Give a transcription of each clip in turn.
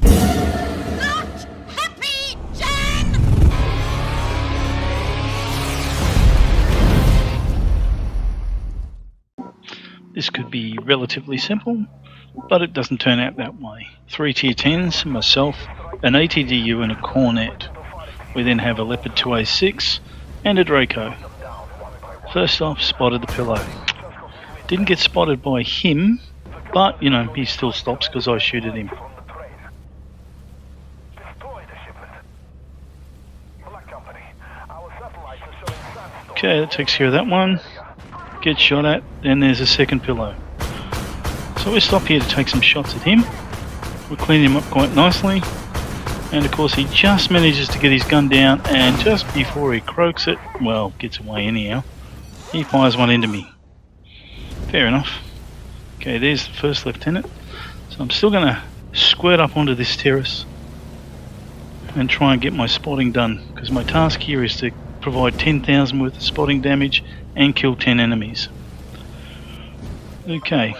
Not happy, Jan! This could be relatively simple, but it doesn't turn out that way. 3 tier 10s, myself, an ATDU and a cornet. We then have a Leopard 2A6 and a Draco. First off, spotted the pillow. Didn't get spotted by him, but you know, he still stops because I shoot at him. Okay, that takes care of that one. Get shot at, then there's a second pillow. So we stop here to take some shots at him. We'll clean him up quite nicely. And of course he just manages to get his gun down, and just before he croaks it, well, gets away anyhow, he fires one into me. Fair enough. Okay, there's the first lieutenant. So I'm still going to squirt up onto this terrace and try and get my spotting done, because my task here is to provide 10,000 worth of spotting damage and kill 10 enemies. Okay,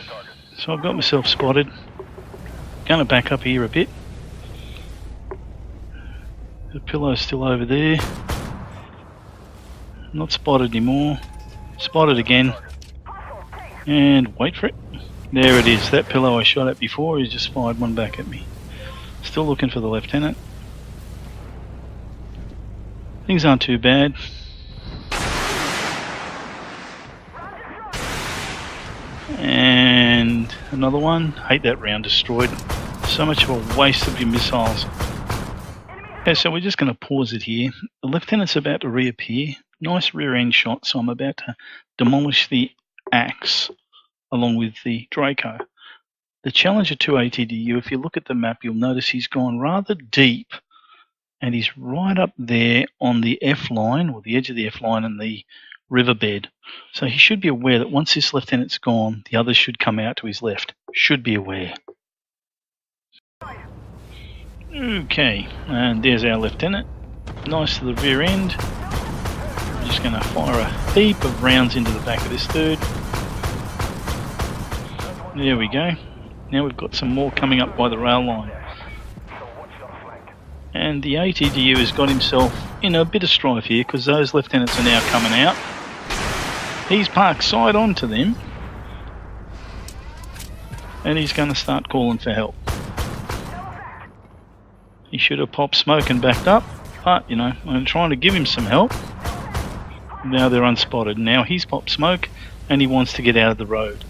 so I've got myself spotted. Going to back up here a bit. The pillow's still over there. Not spotted anymore. Spotted again. And wait for it. There it is. That pillow I shot at before, he's just fired one back at me. Still looking for the lieutenant. Things aren't too bad. And another one. Hate that round destroyed. So much of a waste of your missiles. Okay, so we're just going to pause it here. The lieutenant's about to reappear. Nice rear end shot, so I'm about to demolish the axe along with the Draco. The Challenger 2 ATDU, if you look at the map, you'll notice he's gone rather deep, and he's right up there on the F line, or the edge of the F line, and the riverbed. So he should be aware that once this lieutenant's gone, the others should come out to his left. Should be aware. Okay, and there's our lieutenant. Nice to the rear end. I'm just going to fire a heap of rounds into the back of this third. There we go. Now we've got some more coming up by the rail line. And the ATDU has got himself in a bit of strife here, because those lieutenants are now coming out. He's parked side on to them, and he's going to start calling for help. He should have popped smoke and backed up, but you know, I'm trying to give him some help. Now they're unspotted. Now he's popped smoke and he wants to get out of the road,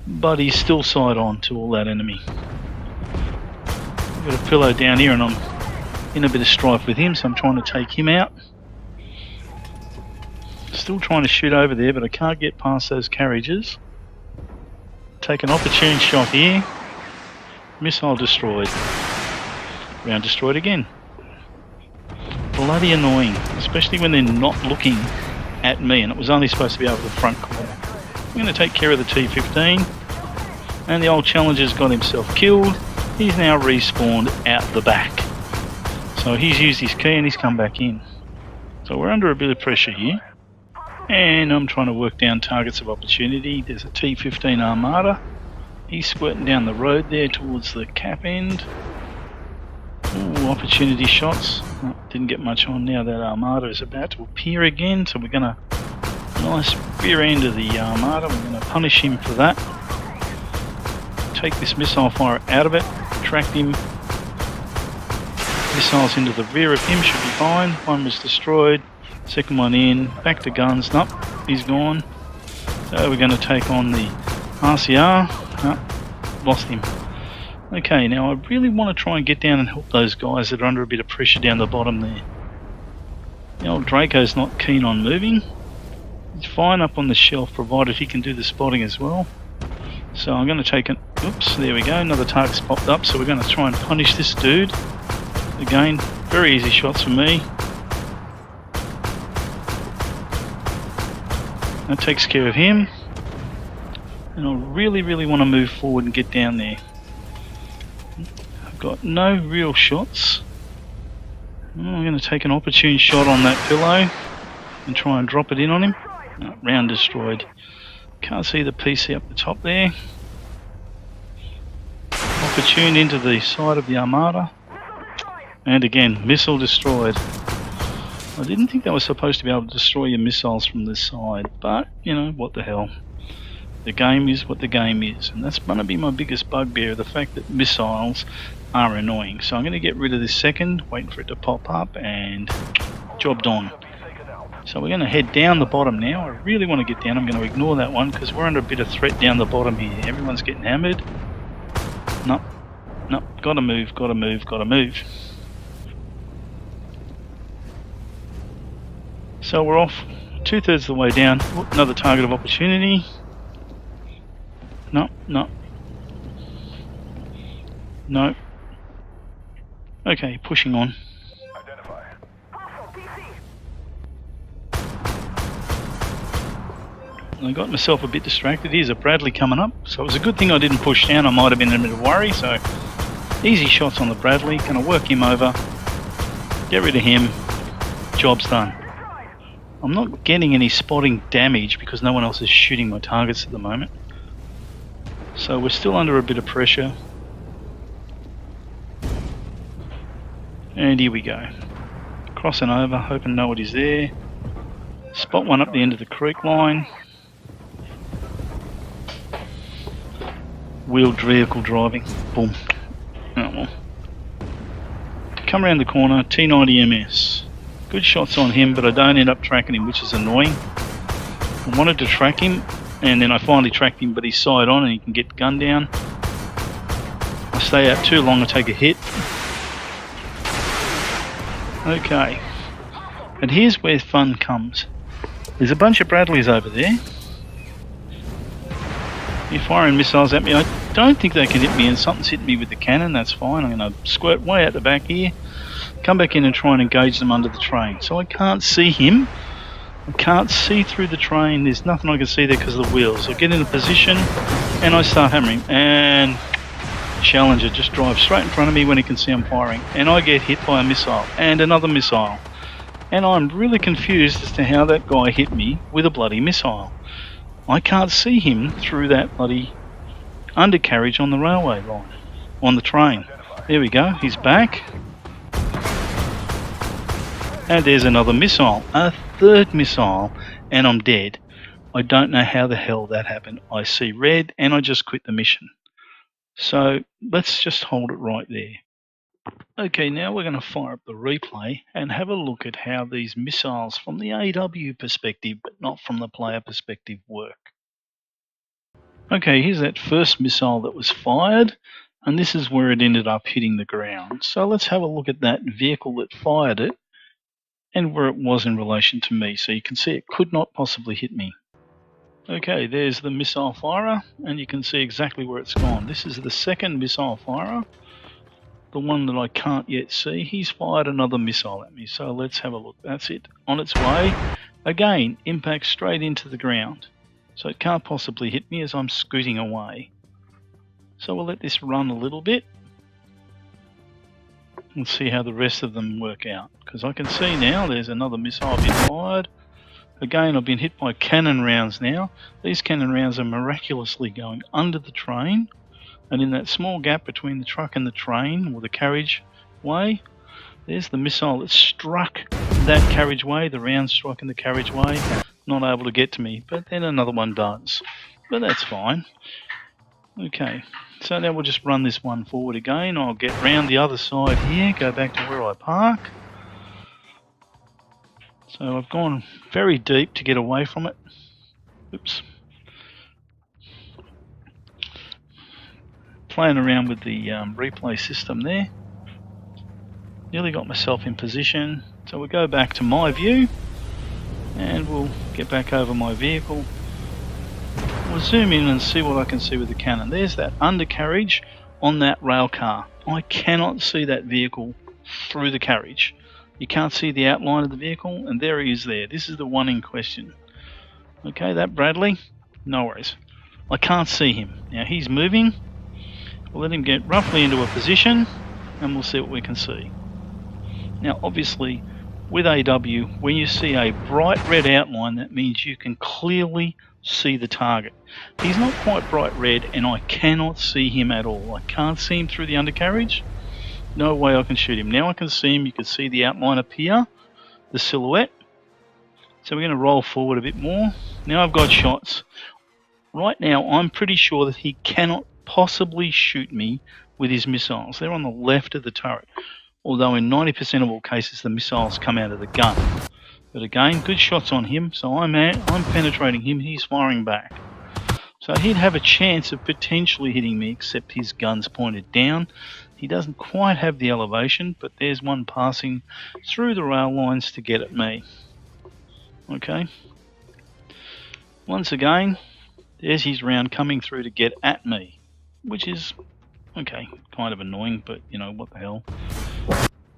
but he's still side on to all that enemy. I've got a pillow down here and I'm in a bit of strife with him, so I'm trying to take him out. Still trying to shoot over there, but I can't get past those carriages. Take an opportune shot here. Missile destroyed. Round destroyed again. Bloody annoying, especially when they're not looking at me, and it was only supposed to be over the front corner. I'm going to take care of the T-15, and the old Challenger's got himself killed. He's now respawned out the back. So he's used his key and he's come back in. So we're under a bit of pressure here, and I'm trying to work down targets of opportunity. There's a T-15 Armada. He's squirting down the road there towards the cap end. Ooh, opportunity shots. Oh, didn't get much on. Now that Armada is about to appear again, so we're going to nice rear end of the Armada. We're going to punish him for that. Take this missile fire out of it. Track him. Missiles into the rear of him should be fine. One was destroyed. Second one in. Back to guns. Nope, he's gone. So we're going to take on the RCR. Nope, lost him. Okay, now I really want to try and get down and help those guys that are under a bit of pressure down the bottom there. The old Draco's not keen on moving. He's fine up on the shelf, provided he can do the spotting as well. So I'm going to take it. Oops, there we go. Another target's popped up, so we're going to try and punish this dude. Again, very easy shots for me. That takes care of him. And I really want to move forward and get down there. I've got no real shots. I'm going to take an opportune shot on that pillow and try and drop it in on him. No, round destroyed. Can't see the PC up the top there. opportune into the side of the Armada. And again, missile destroyed. I didn't think they were supposed to be able to destroy your missiles from this side, but, you know, what the hell. The game is what the game is, and that's going to be my biggest bugbear, the fact that missiles are annoying. So I'm going to get rid of this second, wait for it to pop up, and job done. So we're going to head down the bottom now. I really want to get down. I'm going to ignore that one because we're under a bit of threat down the bottom here. Everyone's getting hammered. No, no, gotta move, gotta move, gotta move. So we're off 2/3 of the way down. Ooh, another target of opportunity. No, no. No. Okay, pushing on. I got myself a bit distracted. Here's a Bradley coming up, so it was a good thing I didn't push down. I might have been in a bit of worry. So easy shots on the Bradley. Gonna work him over, get rid of him, job's done. I'm not getting any spotting damage because no one else is shooting my targets at the moment, so we're still under a bit of pressure. And here we go, crossing over, hoping nobody's there. Spot one up the end of the creek line. Wheeled vehicle driving. Boom. Oh well. Come around the corner, T90 MS. Good shots on him, but I don't end up tracking him, which is annoying. I wanted to track him, and then I finally tracked him, but he's side on and he can get gunned down. I stay out too long, I take a hit. Okay. And here's where fun comes. There's a bunch of Bradleys over there. You're firing missiles at me. I don't think they can hit me, and something's hitting me with the cannon. That's fine. I'm going to squirt way out the back here, come back in and try and engage them under the train. So I can't see him. I can't see through the train. There's nothing I can see there because of the wheels. I get in a position and I start hammering, and Challenger just drives straight in front of me when he can see I'm firing, and I get hit by a missile and another missile. And I'm really confused as to how that guy hit me with a bloody missile. I can't see him through that bloody undercarriage on the railway line, on the train. There we go, he's back. And there's another missile, a third missile, and I'm dead. I don't know how the hell that happened. I see red and I just quit the mission. So let's just hold it right there. Okay, now we're going to fire up the replay and have a look at how these missiles from the AW perspective, but not from the player perspective, work. Okay, here's that first missile that was fired, and this is where it ended up hitting the ground. So let's have a look at that vehicle that fired it and where it was in relation to me. So you can see it could not possibly hit me. Okay, there's the missile firer, and you can see exactly where it's gone. This is the second missile firer. The one that I can't yet see, he's fired another missile at me, so let's have a look. That's it, on its way. Again, impact straight into the ground, so it can't possibly hit me as I'm scooting away. So we'll let this run a little bit and see how the rest of them work out, because I can see now there's another missile been fired. Again, I've been hit by cannon rounds now. These cannon rounds are miraculously going under the train, and in that small gap between the truck and the train, or the carriageway, there's the missile that struck that carriageway, the round struck in the carriageway, not able to get to me, but then another one does. But that's fine. Okay, so now we'll just run this one forward again. I'll get round the other side here, go back to where I park. So I've gone very deep to get away from it. Oops. Playing around with the replay system there. Nearly got myself in position. So we'll go back to my view and we'll get back over my vehicle. We'll zoom in and see what I can see with the cannon. There's that undercarriage on that rail car. I cannot see that vehicle through the carriage. You can't see the outline of the vehicle, and there he is there. This is the one in question. Okay, that Bradley, no worries. I can't see him. Now he's moving. We'll let him get roughly into a position and we'll see what we can see. Now obviously with AW, when you see a bright red outline, that means you can clearly see the target. He's not quite bright red, and I cannot see him at all. I can't see him through the undercarriage. No way I can shoot him. Now I can see him. You can see the outline appear, the silhouette. So we're going to roll forward a bit more. Now I've got shots. Right now I'm pretty sure that he cannot possibly shoot me with his missiles. They're on the left of the turret. Although in 90% of all cases the missiles come out of the gun. But again, good shots on him, so I'm penetrating him, he's firing back. So he'd have a chance of potentially hitting me, except his gun's pointed down. He doesn't quite have the elevation, but there's one passing through the rail lines to get at me. Okay. Once again, there's his round coming through to get at me, which is, okay, kind of annoying, but you know, what the hell.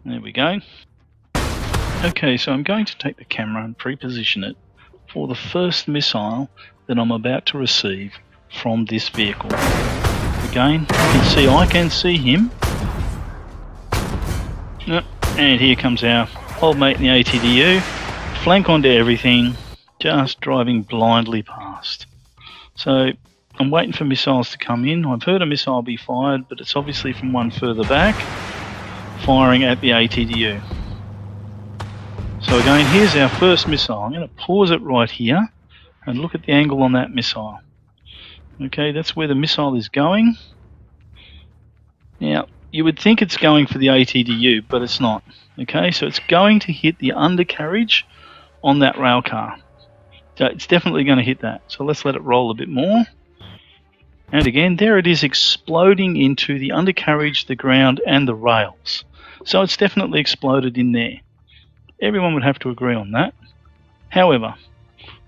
There we go. Okay, so I'm going to take the camera and pre-position it for the first missile that I'm about to receive from this vehicle. Again, you can see I can see him. And here comes our old mate in the ATDU. Flank onto everything, just driving blindly past. So I'm waiting for missiles to come in. I've heard a missile be fired, but it's obviously from one further back, firing at the ATDU. So again, here's our first missile. I'm going to pause it right here and look at the angle on that missile. Okay, that's where the missile is going. Now, you would think it's going for the ATDU, but it's not. Okay, so it's going to hit the undercarriage on that rail car. So it's definitely going to hit that. So let's let it roll a bit more. And again, there it is, exploding into the undercarriage, the ground, and the rails. So it's definitely exploded in there. Everyone would have to agree on that. However,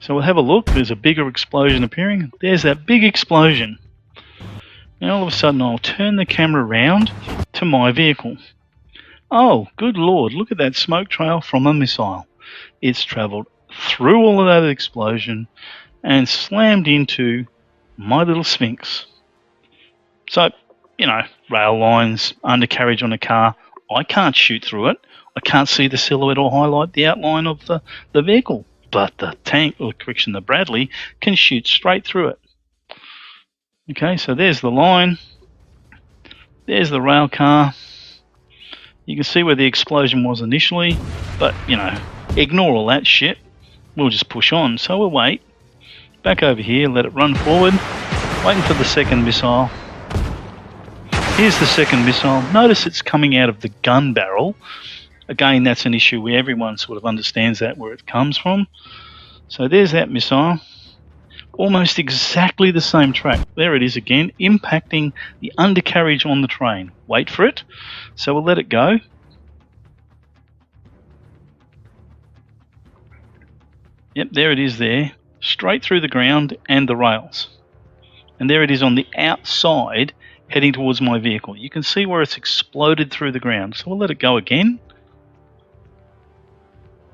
so we'll have a look. There's a bigger explosion appearing. There's that big explosion. Now all of a sudden I'll turn the camera around to my vehicle. Oh, good lord, look at that smoke trail from a missile. It's travelled through all of that explosion and slammed into my little Sphinx. So, you know, rail lines, undercarriage on a car, I can't shoot through it. I can't see the silhouette or highlight the outline of the vehicle. But the tank, or correction, the Bradley, can shoot straight through it. Okay, so there's the line. There's the rail car. You can see where the explosion was initially, but, you know, ignore all that shit. We'll just push on. So we'll wait. Back over here, let it run forward. Waiting for the second missile. Here's the second missile. Notice it's coming out of the gun barrel. Again, that's an issue where everyone sort of understands that, where it comes from. So there's that missile. Almost exactly the same track. There it is again, impacting the undercarriage on the train. Wait for it. So we'll let it go. Yep, there it is there. Straight through the ground and the rails. And there it is on the outside, heading towards my vehicle. You can see where it's exploded through the ground. So we'll let it go again.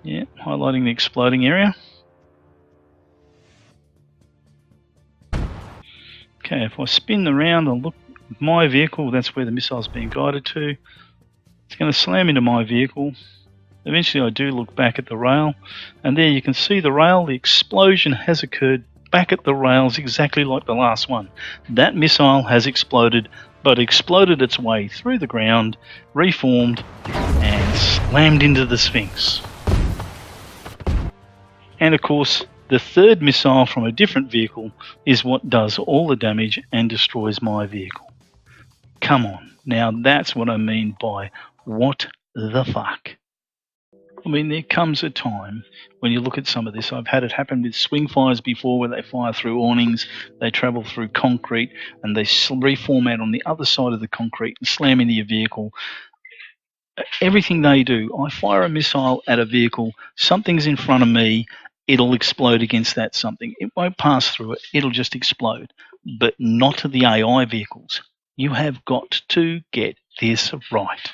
Yeah, highlighting the exploding area. Okay, if I spin around and look at my vehicle, that's where the missile's being guided to. It's going to slam into my vehicle. Eventually I do look back at the rail, and there you can see the rail. The explosion has occurred back at the rails, exactly like the last one. That missile has exploded, but exploded its way through the ground, reformed, and slammed into the Sphinx. And of course, the third missile from a different vehicle is what does all the damage and destroys my vehicle. Come on, now that's what I mean by what the fuck. I mean, there comes a time when you look at some of this. I've had it happen with swing fires before, where they fire through awnings, they travel through concrete, and they reformat on the other side of the concrete and slam into your vehicle. Everything they do, I fire a missile at a vehicle, something's in front of me, it'll explode against that something. It won't pass through it, it'll just explode. But not to the AI vehicles. You have got to get this right.